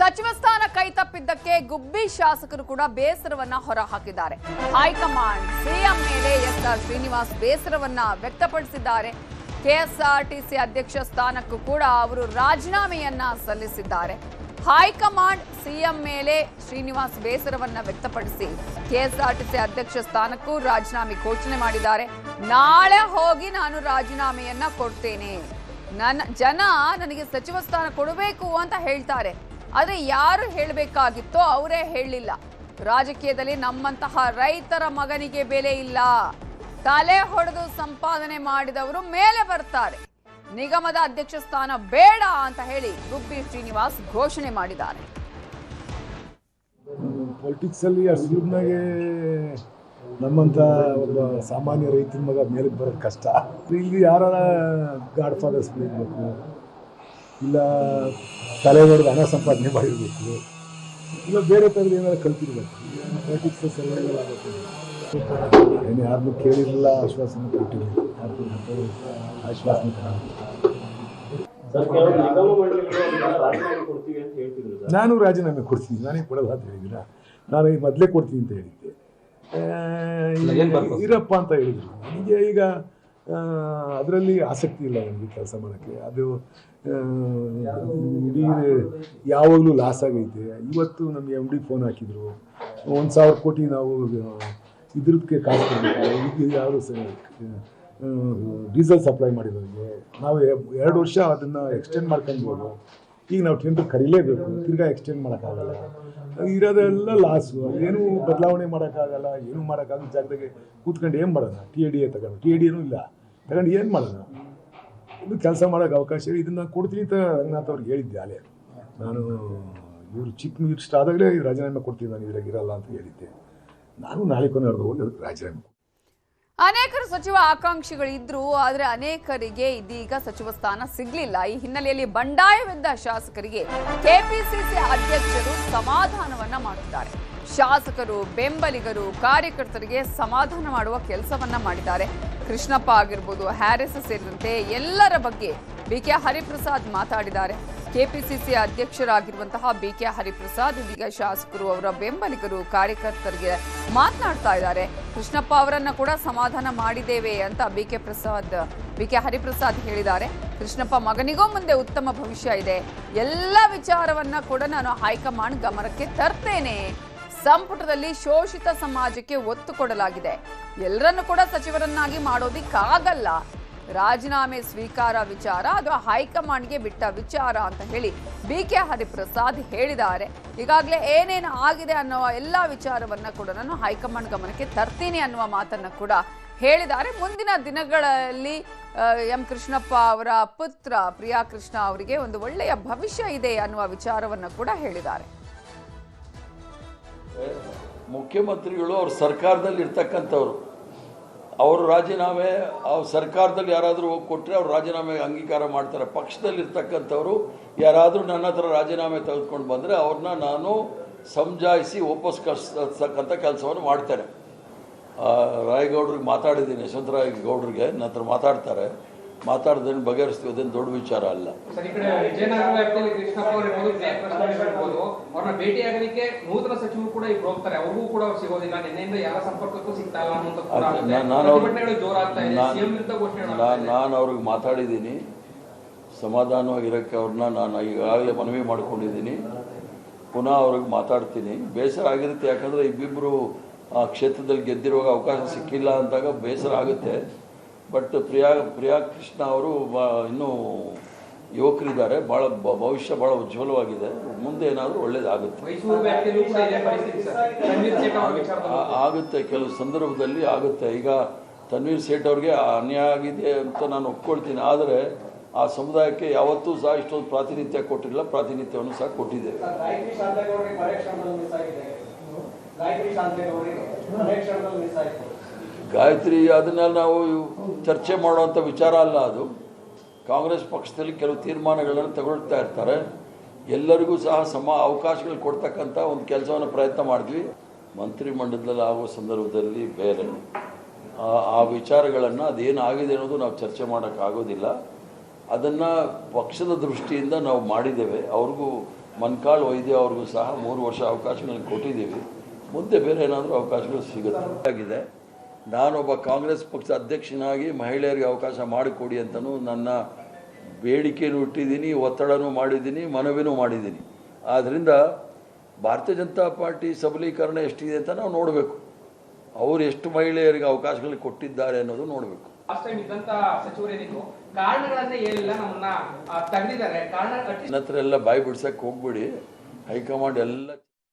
ಸಚಿವ ಸ್ಥಾನ ಕೈತಪ್ಪಿದ್ದಕ್ಕೆ ಗುಬ್ಬಿ ಶಾಸಕರು ಕೂಡ ಬೇಸರವನ್ನ ಹೊರಹಾಕಿದ್ದಾರೆ. ಹೈಕಮಾಂಡ್ ಸಿಎಂ ಮೇಲೆ ಎಸ್ಆರ್ ಶ್ರೀನಿವಾಸ್ ಬೇಸರವನ್ನ ವ್ಯಕ್ತಪಡಿಸಿದ್ದಾರೆ. ಕೆಎಸ್ಆರ್ಟಿಸಿ ಅಧ್ಯಕ್ಷ ಸ್ಥಾನಕ್ಕೂ ಕೂಡ ಅವರು ರಾಜೀನಾಮೆಯನ್ನ ಸಲ್ಲಿಸಿದ್ದಾರೆ. ಹೈಕಮಾಂಡ್ ಸಿಎಂ ಮೇಲೆ ಶ್ರೀನಿವಾಸ್ ಬೇಸರವನ್ನ ವ್ಯಕ್ತಪಡಿಸಿ ಕೆಎಸ್ಆರ್ಟಿಸಿ ಅಧ್ಯಕ್ಷ ಸ್ಥಾನಕ್ಕೂ ರಾಜೀನಾಮೆ ಘೋಷಣೆ ಮಾಡಿದ್ದಾರೆ. ನಾಳೆ ಹೋಗಿ ನಾನು ರಾಜೀನಾಮೆಯನ್ನ ಕೊಡ್ತೇನೆ, ಜನ ನನಗೆ ಸಚಿವ ಸ್ಥಾನ ಕೊಡಬೇಕು ಅಂತ ಹೇಳ್ತಾರೆ, ಆದ್ರೆ ಯಾರು ಹೇಳಬೇಕಾಗಿತ್ತೋ ಅವರೇ ಹೇಳಲಿಲ್ಲ. ರಾಜಕೀಯದಲ್ಲಿ ನಮ್ಮಂತಹ ರೈತರ ಮಗನಿಗೆ ಬೆಲೆ ಇಲ್ಲ, ತಲೆ ಹೊಡೆದು ಸಂಪಾದನೆ ಮಾಡಿದವರು ಮೇಲೆ ಬರ್ತಾರೆ, ನಿಗಮದ ಅಧ್ಯಕ್ಷ ಸ್ಥಾನ ಬೇಡ ಅಂತ ಹೇಳಿ ಗುಬ್ಬಿ ಶ್ರೀನಿವಾಸ್ ಘೋಷಣೆ ಮಾಡಿದ್ದಾರೆ. ಪೊಲಿಟಿಕ್ಸ್ ಅಲ್ಲಿ ಸುಲಭನಾಗೆ ನಮ್ಮಂತ ಒಬ್ಬ ಸಾಮಾನ್ಯ ರೈತರ ಮಗ ಮೇಲೆ ಬರೋದು ಕಷ್ಟ. ಇಲ್ಲಿ ಯಾರ ಗಾಡ್ ಫಾದರ್ಸ್ ಇರಬೇಕು, ಇಲ್ಲ ತಲೆ ಹೊಡೆದು ಹಣ ಸಂಪಾದನೆ ಮಾಡಿರ್ಬೇಕು, ಇಲ್ಲ ಬೇರೆ ಥರದ್ದು ಏನಾದ್ರು ಕಲ್ತಿರ್ಬೇಕು. ಪೊಲಿಟಿಕ್ಸ್ ಸರ್ವೈವಲ್ ಆಗಬೇಕು. ಏನು ಯಾರನ್ನೂ ಕೇಳಿರಲಿಲ್ಲ, ಆಶ್ವಾಸನೆ ಕೊಟ್ಟಿರಲಿಲ್ಲ, ಯಾರು ಆಶ್ವಾಸನೆ ನಾನು ರಾಜೀನಾಮೆ ಕೊಡ್ತೀನಿ, ನಾನೇ ಕೊಡಲ್ಲ ಅಂತ ಹೇಳಿದ್ದೀರ. ನಾನು ಈ ಮೊದಲೇ ಕೊಡ್ತೀನಿ ಅಂತ ಹೇಳಿದ್ದೆ, ಇರಪ್ಪ ಅಂತ ಹೇಳಿದ್ರು. ನನಗೆ ಈಗ ಅದರಲ್ಲಿ ಆಸಕ್ತಿ ಇಲ್ಲ ನನಗೆ ಕೆಲಸ ಮಾಡೋಕ್ಕೆ. ಅದು ಇಡೀ ಯಾವಾಗಲೂ ಲಾಸ್ ಆಗೈತೆ. ಇವತ್ತು ನಮಗೆ MD ಫೋನ್ ಹಾಕಿದ್ರು, 1,000 ಕೋಟಿ ನಾವು ಇದ್ರದಕ್ಕೆ ಕಾಸು ಕೊಡಬೇಕು, ಯಾರು ಡೀಸೆಲ್ ಸಪ್ಲೈ ಮಾಡಿರೋರಿಗೆ ನಾವು 2 ವರ್ಷ ಅದನ್ನು ಎಕ್ಸ್ಟೆಂಡ್ ಮಾಡ್ಕೊಂಡ್ಬೋದು. ಈಗ ನಾವು ಟೆಂಡರ್ ಕರೀಲೇಬೇಕು, ತಿರ್ಗಾ ಎಕ್ಸ್ಟೆಂಡ್ ಮಾಡೋಕ್ಕಾಗಲ್ಲ. ಇರೋದೆಲ್ಲ ಲಾಸು, ಏನೂ ಬದಲಾವಣೆ ಮಾಡೋಕ್ಕಾಗಲ್ಲ. ಏನೂ ಮಾಡೋಕ್ಕಾಗೋ ಜಾಗದಾಗೆ ಕೂತ್ಕೊಂಡು ಏನು ಮಾಡೋಣ? TADA ತಗೊಂಡು, TADAನೂ ಇಲ್ಲ, ತಗೊಂಡು ಏನು ಮಾಡೋಣ? ಇದು ಕೆಲಸ ಮಾಡೋಕ್ಕೆ ಅವಕಾಶ ಇದೆ. ಇದನ್ನು ಕೊಡ್ತೀನಿ ಅಂತ ರಂಗನಾಥ್ ಅವ್ರಿಗೆ ಹೇಳಿದ್ದೆ ಅಲ್ಲೇ. ನಾನು ಇವರು ಚಿಕ್ಕ ಮಿನಿಸ್ಟರ್ ಆದಾಗಲೇ ರಾಜೀನಾಮೆ ಕೊಡ್ತೀನಿ, ನಾನು ಇದ್ರಾಗ ಇರಲ್ಲ ಅಂತ ಹೇಳಿದ್ದೆ. ನಾನು ನಾಳೆ ಕೊನೆವರೆಗೂ ಹೋಗಿ ಅದಕ್ಕೆ ರಾಜೀನಾಮೆ. ಅನೇಕರು ಸಚಿವ ಆಕಾಂಕ್ಷಿಗಳಿದ್ರು, ಆದರೆ ಅನೇಕರಿಗೆ ಇದೀಗ ಸಚಿವ ಸ್ಥಾನ ಸಿಗ್ಲಿಲ್ಲ. ಈ ಹಿನ್ನೆಲೆಯಲ್ಲಿ ಬಂಡಾಯವೆದ್ದ ಶಾಸಕರಿಗೆ ಕೆಪಿಸಿಸಿ ಅಧ್ಯಕ್ಷರು ಸಮಾಧಾನವನ್ನ ಮಾಡುತ್ತಾರೆ. ಶಾಸಕರು, ಬೆಂಬಲಿಗರು, ಕಾರ್ಯಕರ್ತರಿಗೆ ಸಮಾಧಾನ ಮಾಡುವ ಕೆಲಸವನ್ನ ಮಾಡಿದ್ದಾರೆ. ಕೃಷ್ಣಪ್ಪ ಆಗಿರ್ಬೋದು, ಹ್ಯಾರಿಸ್ ಸೇರಿದಂತೆ ಎಲ್ಲರ ಬಗ್ಗೆ BK ಹರಿಪ್ರಸಾದ್ ಮಾತಾಡಿದ್ದಾರೆ. ಕೆಪಿಸಿಸಿ ಅಧ್ಯಕ್ಷರಾಗಿರುವಂತಹ BK ಹರಿಪ್ರಸಾದ್ ಇದೀಗ ಶಾಸಕರು, ಅವರ ಬೆಂಬಲಿಗರು, ಕಾರ್ಯಕರ್ತರಿಗೆ ಮಾತನಾಡ್ತಾ ಇದ್ದಾರೆ. ಕೃಷ್ಣಪ್ಪ ಅವರನ್ನ ಕೂಡ ಸಮಾಧಾನ ಮಾಡಿದ್ದೇವೆ ಅಂತ BK ಹರಿಪ್ರಸಾದ್ ಹೇಳಿದ್ದಾರೆ. ಕೃಷ್ಣಪ್ಪ ಮಗನಿಗೂ ಮುಂದೆ ಉತ್ತಮ ಭವಿಷ್ಯ ಇದೆ, ಎಲ್ಲ ವಿಚಾರವನ್ನ ಕೂಡ ನಾನು ಹೈಕಮಾಂಡ್ ಗಮನಕ್ಕೆ ತರ್ತೇನೆ. ಸಂಪುಟದಲ್ಲಿ ಶೋಷಿತ ಸಮಾಜಕ್ಕೆ ಒತ್ತು ಕೊಡಲಾಗಿದೆ, ಎಲ್ಲರನ್ನು ಕೂಡ ಸಚಿವರನ್ನಾಗಿ ಮಾಡೋದಿಕ್ಕಾಗಲ್ಲ. ರಾಜೀನಾಮೆ ಸ್ವೀಕಾರ ವಿಚಾರ ಅದು ಹೈಕಮಾಂಡ್ಗೆ ಬಿಟ್ಟ ವಿಚಾರ ಅಂತ ಹೇಳಿ BK ಹರಿಪ್ರಸಾದ್ ಹೇಳಿದ್ದಾರೆ. ಈಗಾಗಲೇ ಏನೇನು ಆಗಿದೆ ಅನ್ನುವ ಎಲ್ಲ ವಿಚಾರವನ್ನ ಕೂಡ ನಾನು ಹೈಕಮಾಂಡ್ ಗಮನಕ್ಕೆ ತರ್ತೀನಿ ಅನ್ನುವ ಮಾತನ್ನ ಕೂಡ ಹೇಳಿದ್ದಾರೆ. ಮುಂದಿನ ದಿನಗಳಲ್ಲಿ ಎಂ ಕೃಷ್ಣಪ್ಪ ಅವರ ಪುತ್ರ ಪ್ರಿಯಾ ಕೃಷ್ಣ ಅವರಿಗೆ ಒಂದು ಒಳ್ಳೆಯ ಭವಿಷ್ಯ ಇದೆ ಅನ್ನುವ ವಿಚಾರವನ್ನ ಕೂಡ ಹೇಳಿದ್ದಾರೆ. ಮುಖ್ಯಮಂತ್ರಿಗಳು ಅವ್ರ ಸರ್ಕಾರದಲ್ಲಿ ಇರ್ತಕ್ಕಂಥವ್ರು, ಅವರು ರಾಜೀನಾಮೆ ಅವ್ರ ಸರ್ಕಾರದಲ್ಲಿ ಯಾರಾದರೂ ಹೋಗಿ ಕೊಟ್ಟರೆ ಅವ್ರು ರಾಜೀನಾಮೆ ಅಂಗೀಕಾರ ಮಾಡ್ತಾರೆ. ಪಕ್ಷದಲ್ಲಿ ಇರ್ತಕ್ಕಂಥವ್ರು ಯಾರಾದರೂ ನನ್ನ ಹತ್ರ ರಾಜೀನಾಮೆ ತೆಗೆದುಕೊಂಡು ಬಂದರೆ ಅವ್ರನ್ನ ನಾನು ಸಮಜಾಯಿಸಿ ವಾಪಸ್ ಕಳಿಸ್ತಕ್ಕಂಥ ಕೆಲಸವನ್ನು ಮಾಡ್ತೇನೆ. ರಾಯಗೌಡ್ರಿಗೆ ಮಾತಾಡಿದ್ದೀನಿ, ಯಶವಂತರಾಯ ಗೌಡ್ರಿಗೆ ನನ್ನ ಹತ್ರ ಮಾತಾಡ್ದೇನು ಬಗೆಹರಿಸ್ತೀವಿ, ಅದೇನು ದೊಡ್ಡ ವಿಚಾರ ಅಲ್ಲ. ನಾನು ಅವ್ರಿಗೆ ಮಾತಾಡಿದ್ದೀನಿ, ಸಮಾಧಾನವಾಗಿರೋಕ್ಕೆ ಅವ್ರನ್ನ ನಾನು ಈಗಾಗಲೇ ಮನವಿ ಮಾಡ್ಕೊಂಡಿದ್ದೀನಿ. ಪುನಃ ಅವ್ರಿಗೆ ಮಾತಾಡ್ತೀನಿ. ಬೇಸರ ಆಗಿರುತ್ತೆ, ಯಾಕಂದರೆ ಇಬ್ಬಿಬ್ಬರು ಆ ಕ್ಷೇತ್ರದಲ್ಲಿ ಗೆದ್ದಿರುವಾಗ ಅವಕಾಶ ಸಿಕ್ಕಿಲ್ಲ ಅಂದಾಗ ಬೇಸರ ಆಗುತ್ತೆ. ಬಟ್ ಪ್ರಿಯಾ ಕೃಷ್ಣ ಅವರು ಇನ್ನೂ ಯುವಕರಿದ್ದಾರೆ, ಭಾಳ ಭವಿಷ್ಯ ಭಾಳ ಉಜ್ವಲವಾಗಿದೆ. ಮುಂದೆ ಏನಾದರೂ ಒಳ್ಳೇದಾಗುತ್ತೆ. ಆಗುತ್ತೆ, ಕೆಲವು ಸಂದರ್ಭದಲ್ಲಿ ಆಗುತ್ತೆ. ಈಗ ತನ್ವೀರ್ ಸೇಠ್ ಅವ್ರಿಗೆ ಅನ್ಯಾಯ ಆಗಿದೆ ಅಂತ ನಾನು ಒಪ್ಕೊಳ್ತೀನಿ, ಆದರೆ ಆ ಸಮುದಾಯಕ್ಕೆ ಯಾವತ್ತೂ ಸಹ ಇಷ್ಟೊಂದು ಪ್ರಾತಿನಿಧ್ಯ ಕೊಟ್ಟಿಲ್ಲ, ಪ್ರಾತಿನಿಧ್ಯವನ್ನು ಸಹ ಕೊಟ್ಟಿದ್ದೇವೆ. ಗಾಯತ್ರಿ ಅದನ್ನೆಲ್ಲ ನಾವು ಚರ್ಚೆ ಮಾಡುವಂಥ ವಿಚಾರ ಅಲ್ಲ. ಅದು ಕಾಂಗ್ರೆಸ್ ಪಕ್ಷದಲ್ಲಿ ಕೆಲವು ತೀರ್ಮಾನಗಳನ್ನು ತಗೊಳ್ತಾ ಇರ್ತಾರೆ. ಎಲ್ಲರಿಗೂ ಸಹ ಅವಕಾಶಗಳು ಕೊಡ್ತಕ್ಕಂಥ ಒಂದು ಕೆಲಸವನ್ನು ಪ್ರಯತ್ನ ಮಾಡಿದ್ವಿ. ಮಂತ್ರಿಮಂಡಲದಲ್ಲಿ ಆಗುವ ಸಂದರ್ಭದಲ್ಲಿ ಬೇರೆ ಆ ವಿಚಾರಗಳನ್ನು ಅದೇನಾಗಿದೆ ಅನ್ನೋದು ನಾವು ಚರ್ಚೆ ಮಾಡೋಕ್ಕಾಗೋದಿಲ್ಲ. ಅದನ್ನು ಪಕ್ಷದ ದೃಷ್ಟಿಯಿಂದ ನಾವು ಮಾಡಿದ್ದೇವೆ. ಅವ್ರಿಗೂ ಮನ್ಕಾಳ್ ವೈದ್ಯ ಅವ್ರಿಗೂ ಸಹ 3 ವರ್ಷ ಅವಕಾಶಗಳನ್ನು ಕೊಟ್ಟಿದ್ದೀವಿ. ಮುಂದೆ ಬೇರೆ ಏನಾದರೂ ಅವಕಾಶಗಳು ಸಿಗುತ್ತೆ. ನಾನೊಬ್ಬ ಕಾಂಗ್ರೆಸ್ ಪಕ್ಷದ ಅಧ್ಯಕ್ಷನಾಗಿ ಮಹಿಳೆಯರಿಗೆ ಅವಕಾಶ ಮಾಡಿಕೊಡಿ ಅಂತಲೂ ನನ್ನ ಬೇಡಿಕೆನೂ ಇಟ್ಟಿದ್ದೀನಿ, ಒತ್ತಡನೂ ಮಾಡಿದ್ದೀನಿ, ಮನವಿನೂ ಮಾಡಿದ್ದೀನಿ. ಆದ್ದರಿಂದ ಭಾರತೀಯ ಜನತಾ ಪಾರ್ಟಿ ಸಬಲೀಕರಣ ಎಷ್ಟಿದೆ ಅಂತ ನಾವು ನೋಡಬೇಕು. ಅವರು ಎಷ್ಟು ಮಹಿಳೆಯರಿಗೆ ಅವಕಾಶಗಳು ಕೊಟ್ಟಿದ್ದಾರೆ ಅನ್ನೋದು ನೋಡಬೇಕು. ನನ್ನ ಹತ್ರ ಎಲ್ಲ ಬಾಯಿ ಬಿಡ್ಸಕ್ಕೆ ಹೋಗ್ಬಿಡಿ. ಹೈಕಮಾಂಡ್ ಎಲ್ಲ